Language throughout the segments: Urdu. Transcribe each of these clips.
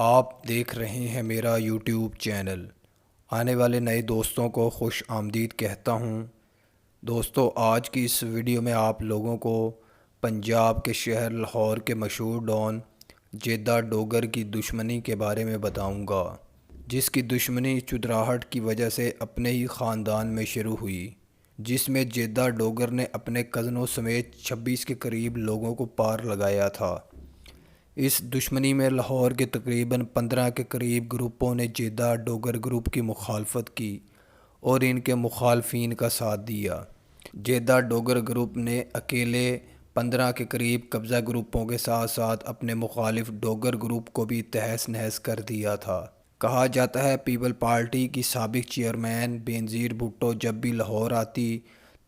آپ دیکھ رہے ہیں میرا یوٹیوب چینل۔ آنے والے نئے دوستوں کو خوش آمدید کہتا ہوں۔ دوستو، آج کی اس ویڈیو میں آپ لوگوں کو پنجاب کے شہر لاہور کے مشہور ڈان جیدہ ڈوگر کی دشمنی کے بارے میں بتاؤں گا، جس کی دشمنی چودراہٹ کی وجہ سے اپنے ہی خاندان میں شروع ہوئی، جس میں جیدہ ڈوگر نے اپنے کزنوں سمیت 26 کے قریب لوگوں کو پار لگایا تھا۔ اس دشمنی میں لاہور کے تقریباً 15 کے قریب گروپوں نے جیدہ ڈوگر گروپ کی مخالفت کی اور ان کے مخالفین کا ساتھ دیا۔ جیدہ ڈوگر گروپ نے اکیلے 15 کے قریب قبضہ گروپوں کے ساتھ ساتھ اپنے مخالف ڈوگر گروپ کو بھی تہس نہس کر دیا تھا۔ کہا جاتا ہے پیپل پارٹی کی سابق چیئرمین بینظیر بھٹو جب بھی لاہور آتی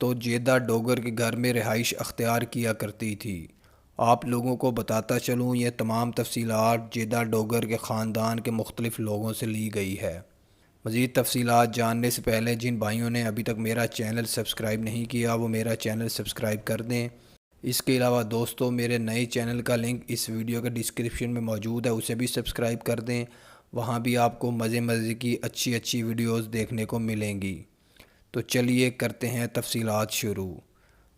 تو جیدہ ڈوگر کے گھر میں رہائش اختیار کیا کرتی تھی۔ آپ لوگوں کو بتاتا چلوں، یہ تمام تفصیلات جیدہ ڈوگر کے خاندان کے مختلف لوگوں سے لی گئی ہے۔ مزید تفصیلات جاننے سے پہلے جن بھائیوں نے ابھی تک میرا چینل سبسکرائب نہیں کیا وہ میرا چینل سبسکرائب کر دیں۔ اس کے علاوہ دوستو، میرے نئے چینل کا لنک اس ویڈیو کے ڈسکرپشن میں موجود ہے، اسے بھی سبسکرائب کر دیں۔ وہاں بھی آپ کو مزے کی اچھی ویڈیوز دیکھنے کو ملیں گی۔ تو چلیے کرتے ہیں تفصیلات شروع۔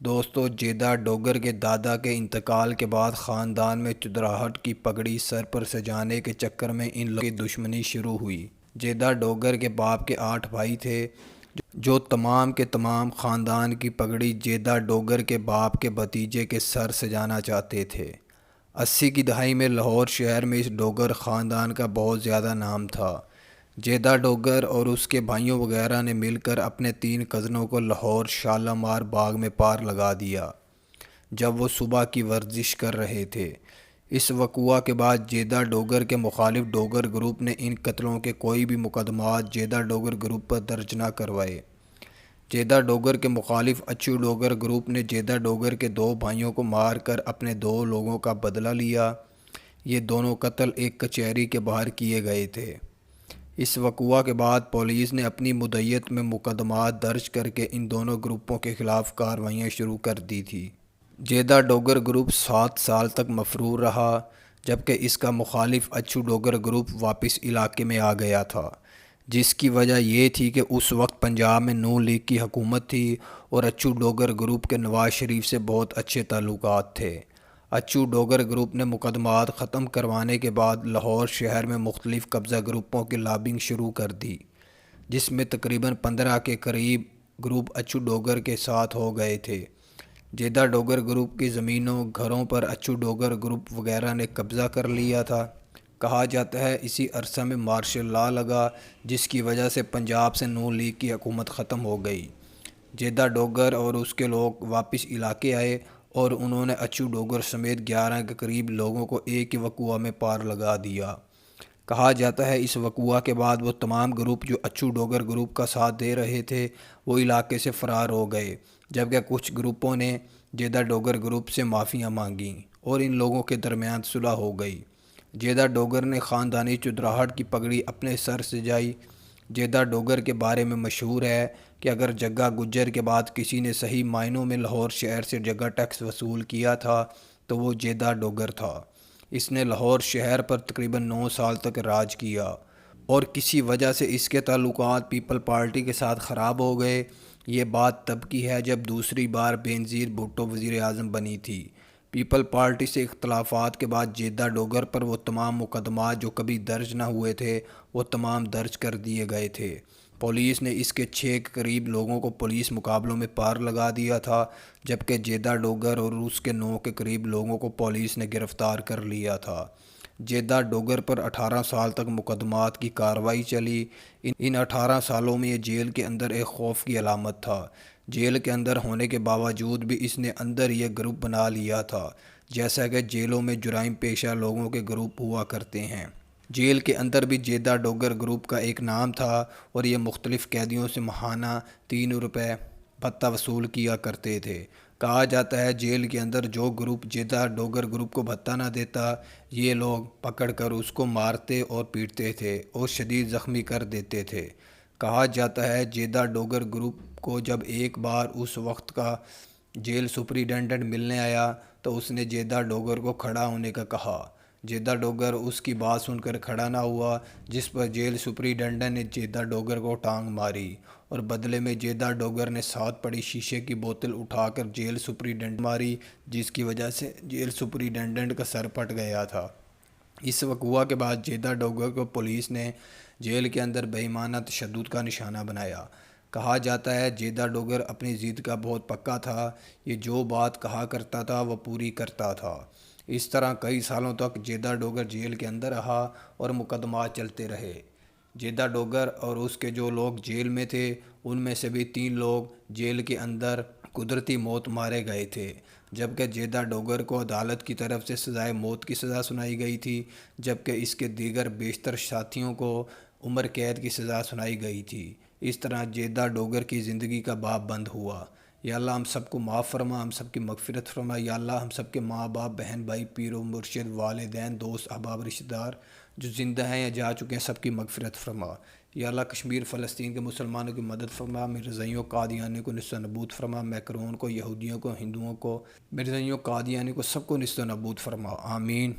دوستو، جیدہ ڈوگر کے دادا کے انتقال کے بعد خاندان میں چودراہٹ کی پگڑی سر پر سجانے کے چکر میں ان لوگوں کی دشمنی شروع ہوئی۔ جیدہ ڈوگر کے باپ کے 8 بھائی تھے جو تمام کے تمام خاندان کی پگڑی جیدہ ڈوگر کے باپ کے بھتیجے کے سر سجانا چاہتے تھے۔ 80 کی دہائی میں لاہور شہر میں اس ڈوگر خاندان کا بہت زیادہ نام تھا۔ جیدہ ڈوگر اور اس کے بھائیوں وغیرہ نے مل کر اپنے 3 کزنوں کو لاہور شالامار باغ میں پار لگا دیا جب وہ صبح کی ورزش کر رہے تھے۔ اس وقوع کے بعد جیدہ ڈوگر کے مخالف ڈوگر گروپ نے ان قتلوں کے کوئی بھی مقدمات جیدہ ڈوگر گروپ پر درج نہ کروائے۔ جیدہ ڈوگر کے مخالف اچو ڈوگر گروپ نے جیدہ ڈوگر کے 2 بھائیوں کو مار کر اپنے 2 لوگوں کا بدلہ لیا۔ یہ دونوں قتل ایک کچہری کے باہر کیے گئے تھے۔ اس وقوع کے بعد پولیس نے اپنی مدیریت میں مقدمات درج کر کے ان دونوں گروپوں کے خلاف کارروائیاں شروع کر دی تھی۔ جیدہ ڈوگر گروپ 7 سال تک مفرور رہا، جبکہ اس کا مخالف اچو ڈوگر گروپ واپس علاقے میں آ گیا تھا، جس کی وجہ یہ تھی کہ اس وقت پنجاب میں نون لیگ کی حکومت تھی اور اچو ڈوگر گروپ کے نواز شریف سے بہت اچھے تعلقات تھے۔ اچو ڈوگر گروپ نے مقدمات ختم کروانے کے بعد لاہور شہر میں مختلف قبضہ گروپوں کی لابنگ شروع کر دی، جس میں تقریباً 15 کے قریب گروپ اچو ڈوگر کے ساتھ ہو گئے تھے۔ جیدہ ڈوگر گروپ کی زمینوں، گھروں پر اچو ڈوگر گروپ وغیرہ نے قبضہ کر لیا تھا۔ کہا جاتا ہے اسی عرصہ میں مارشل لا لگا، جس کی وجہ سے پنجاب سے نون لیگ کی حکومت ختم ہو گئی۔ جیدہ ڈوگر اور اس کے لوگ واپس علاقے آئے اور انہوں نے اچو ڈوگر سمیت 11 کے قریب لوگوں کو ایک ہی وقوع میں پار لگا دیا۔ کہا جاتا ہے اس وقوع کے بعد وہ تمام گروپ جو اچو ڈوگر گروپ کا ساتھ دے رہے تھے وہ علاقے سے فرار ہو گئے، جبکہ کچھ گروپوں نے جیدہ ڈوگر گروپ سے معافیاں مانگیں اور ان لوگوں کے درمیان صلح ہو گئی۔ جیدہ ڈوگر نے خاندانی چودراہٹ کی پگڑی اپنے سر سجائی۔ جیدہ ڈوگر کے بارے میں مشہور ہے کہ اگر جگہ گجر کے بعد کسی نے صحیح معنوں میں لاہور شہر سے جگہ ٹیکس وصول کیا تھا تو وہ جیدہ ڈوگر تھا۔ اس نے لاہور شہر پر تقریباً 9 سال تک راج کیا اور کسی وجہ سے اس کے تعلقات پیپل پارٹی کے ساتھ خراب ہو گئے۔ یہ بات تب کی ہے جب دوسری بار بینظیر بھٹو وزیر اعظم بنی تھی۔ پیپل پارٹی سے اختلافات کے بعد جیدہ ڈوگر پر وہ تمام مقدمات جو کبھی درج نہ ہوئے تھے وہ تمام درج کر دیے گئے تھے۔ پولیس نے اس کے 6 کے قریب لوگوں کو پولیس مقابلوں میں پار لگا دیا تھا، جبکہ جیدہ ڈوگر اور اس کے 9 کے قریب لوگوں کو پولیس نے گرفتار کر لیا تھا۔ جیدہ ڈوگر پر 18 سال تک مقدمات کی کارروائی چلی۔ ان 18 سالوں میں یہ جیل کے اندر ایک خوف کی علامت تھا۔ جیل کے اندر ہونے کے باوجود بھی اس نے اندر یہ گروپ بنا لیا تھا، جیسا کہ جیلوں میں جرائم پیشہ لوگوں کے گروپ ہوا کرتے ہیں۔ جیل کے اندر بھی جیدہ ڈوگر گروپ کا ایک نام تھا اور یہ مختلف قیدیوں سے ماہانہ 3 روپے بھتہ وصول کیا کرتے تھے۔ کہا جاتا ہے جیل کے اندر جو گروپ جیدہ ڈوگر گروپ کو بھتہ نہ دیتا، یہ لوگ پکڑ کر اس کو مارتے اور پیٹتے تھے اور شدید زخمی کر دیتے تھے۔ کہا جاتا ہے جیدہ ڈوگر گروپ کو جب ایک بار اس وقت کا جیل سپرنٹنڈنٹ ملنے آیا تو اس نے جیدہ ڈوگر کو کھڑا ہونے کا کہا، جیدہ ڈوگر اس کی بات سن کر کھڑا نہ ہوا، جس پر جیل سپرنٹنڈنٹ نے جیدہ ڈوگر کو ٹانگ ماری اور بدلے میں جیدہ ڈوگر نے ساتھ پڑی شیشے کی بوتل اٹھا کر جیل سپرنٹنڈنٹ ماری، جس کی وجہ سے جیل سپرنٹنڈنٹ کا سر پھٹ گیا تھا۔ اس وقوع کے بعد جیدہ ڈوگر کو پولیس نے جیل کے اندر بے ایمانہ تشدد کا نشانہ بنایا۔ کہا جاتا ہے جیدہ ڈوگر اپنی ضد کا بہت پکا تھا، یہ جو بات کہا کرتا تھا وہ پوری کرتا تھا۔ اس طرح کئی سالوں تک جیدہ ڈوگر جیل کے اندر رہا اور مقدمات چلتے رہے۔ جیدہ ڈوگر اور اس کے جو لوگ جیل میں تھے ان میں سے بھی 3 لوگ جیل کے اندر قدرتی موت مارے گئے تھے، جبکہ جیدہ ڈوگر کو عدالت کی طرف سے سزائے موت کی سزا سنائی گئی تھی، جبکہ اس کے دیگر بیشتر ساتھیوں کو عمر قید کی سزا سنائی گئی تھی۔ اس طرح جیدہ ڈوگر کی زندگی کا باب بند ہوا۔ یا اللہ ہم سب کو معاف فرما، ہم سب کی مغفرت فرما۔ یا اللہ ہم سب کے ماں باپ، بہن بھائی، پیر و مرشد، والدین، دوست، احباب، رشتہ دار جو زندہ ہیں یا جا چکے ہیں سب کی مغفرت فرما۔ یا اللہ کشمیر فلسطین کے مسلمانوں کی مدد فرما، مرزائیوں قادیانی کو نصف نبود فرما، میکرون کو، یہودیوں کو، ہندوؤں کو، مرزائیوں قادیانی کو سب کو نصف نبود فرما، آمین۔